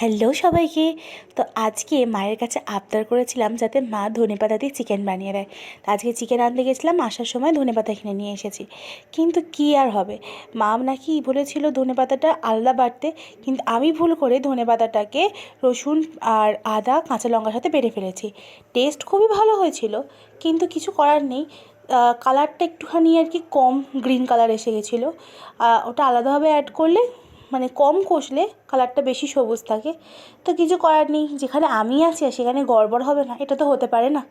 Hello সবাইকে। তো আজকে মায়ের কাছে আবদার করেছিলাম যাতে মা ধনেপাতা দিয়ে চিকেন বানিয়ে দেয়। তো আজকে চিকেন আনতে গেছিলাম, আসার সময় ধনেপাতা কিনে নিয়ে এসেছি। কিন্তু কী আর হবে, মা নাকি বলেছিল ধনেপাতাটা আলাদা বাটতে, কিন্তু আমি ভুল করে ধনেপাতাটাকে রসুন আর আদা কাঁচা লঙ্কার সাথে বেটে ফেলেছি। টেস্ট খুবই ভালো হয়েছিল, কিন্তু কিছু করার নেই। কালারটা একটুখানি আর কি কম গ্রিন কালার এসে গেছিলো। ওটা আলাদাভাবে অ্যাড করলে, মানে কম কষলে কালারটা বেশি সবুজ থাকে। তো কিছু করার নেই, যেখানে আমি আছি আর সেখানে গড়বড় হবে না, এটা তো হতে পারে না।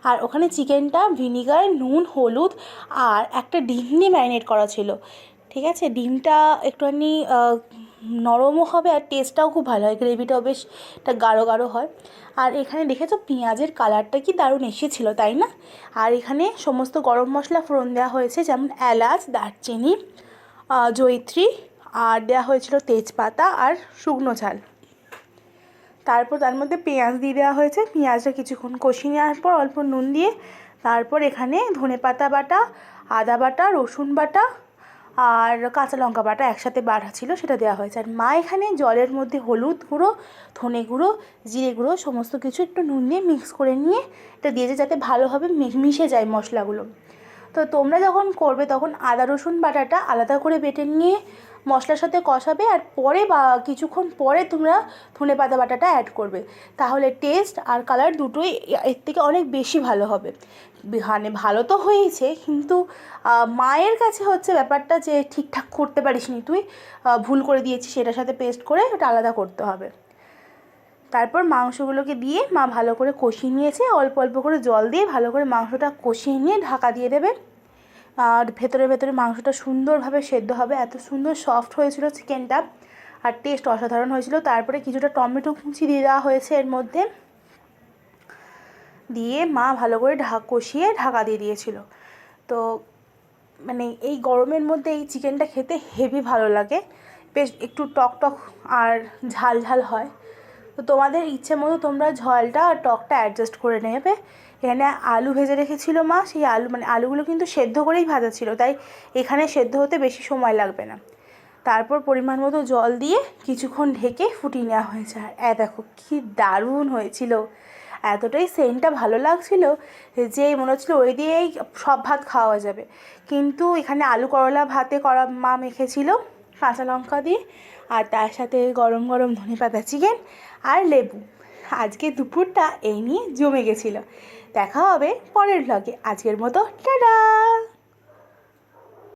আর ওখানে চিকেনটা ভিনিগার, নুন, হলুদ আর একটা ডিম দিয়ে ম্যারিনেট করা ছিল। ঠিক আছে, ডিমটা একটুখানি নরমও হবে আর টেস্টটাও খুব ভালো হয়, গ্রেভিটাও বেশ একটা গাঢ় গাঢ় হয়। আর এখানে দেখেছো পেঁয়াজের কালারটা কি দারুণ এসেছিলো, তাই না? আর এখানে সমস্ত গরম মশলা ফোড়ন দেওয়া হয়েছে, যেমন এলাচ, দারচিনি, জয়িত্রী, আর দেওয়া হয়েছিল তেজপাতা আর শুকনো ঝাল। তারপর তার মধ্যে পেঁয়াজ দিয়ে দেওয়া হয়েছে। পেঁয়াজটা কিছুক্ষণ কষিয়ে নেওয়ার পর অল্প নুন দিয়ে তারপর এখানে ধনেপাতা বাটা, আদা বাটা, রসুন বাটা আর কাঁচা লঙ্কা বাটা একসাথে বাটা ছিল, সেটা দেওয়া হয়েছে। আর মা এখানে জলের মধ্যে হলুদ গুঁড়ো, ধনে গুঁড়ো, জিরে গুঁড়ো সমস্ত কিছু একটু নুন দিয়ে মিক্স করে নিয়ে এটা দিয়েছে, যাতে ভালোভাবে মিশে যায় মশলাগুলো। তো তোমরা যখন করবে তখন আদা রসুন বাটাটা আলাদা করে বেটে নিয়ে মশলার সাথে কষাবে, আর পরে বা কিছুক্ষণ পরে তোমরা ধনেপাতা বাটাটা অ্যাড করবে। তাহলে টেস্ট আর কালার দুটোই এর থেকে অনেক বেশি ভালো হবে। মানে ভালো তো হয়েইছে, কিন্তু মায়ের কাছে হচ্ছে ব্যাপারটা যে ঠিকঠাক করতে পারিসনি তুই, ভুল করে দিয়েছিস, সেটার সাথে পেস্ট করে ওটা আলাদা করতে হবে। তারপর মাংসগুলোকে দিয়ে মা ভালো করে কষিয়ে নিয়েছে, অল্প অল্প করে জল দিয়ে ভালো করে মাংসটা কষিয়ে নিয়ে ঢাকা দিয়ে দেবে। আর ভেতরে ভেতরে মাংসটা সুন্দরভাবে সেদ্ধ হবে, এত সুন্দর সফট হয়েছিল চিকেনটা, আর টেস্ট অসাধারণ হয়েছিল। তারপরে কিছুটা টমেটো কুচি দিয়ে দেওয়া হয়েছে এর মধ্যে, দিয়ে মা ভালো করে কষিয়ে ঢাকা দিয়ে দিয়েছিল। তো মানে এই গরমের মধ্যে এই চিকেনটা খেতে হেভি ভালো লাগে, বেশ একটু টক টক আর ঝাল ঝাল হয়। তো তোমাদের ইচ্ছে মতো তোমরা ঝালটা আর টকটা অ্যাডজাস্ট করে নেবে। এখানে আলু ভেজে রেখেছিল মা, সেই আলুগুলো কিন্তু সেদ্ধ করেই ভাজা ছিল, তাই এখানে সেদ্ধ হতে বেশি সময় লাগবে না। তারপর পরিমাণ মতো জল দিয়ে কিছুক্ষণ ঢেকে ফুটিয়ে নেওয়া হয়েছে। আর দেখো কী দারুণ হয়েছিল, এতটাই সেন্টটা ভালো লাগছিল যে মনে হচ্ছিলো ওই দিয়েই সব ভাত খাওয়া যাবে। কিন্তু এখানে আলু করলা ভাতে করা মা মেখেছিল কাঁচা লঙ্কা দিয়ে, আর তার সাথে গরম গরম ধনেপাতা চিকেন আর লেবু। আজকে দুপুরটা এই নিয়ে জমে গেছিলো। দেখা হবে পরের ভ্লগে। আজকের মতো টাটা।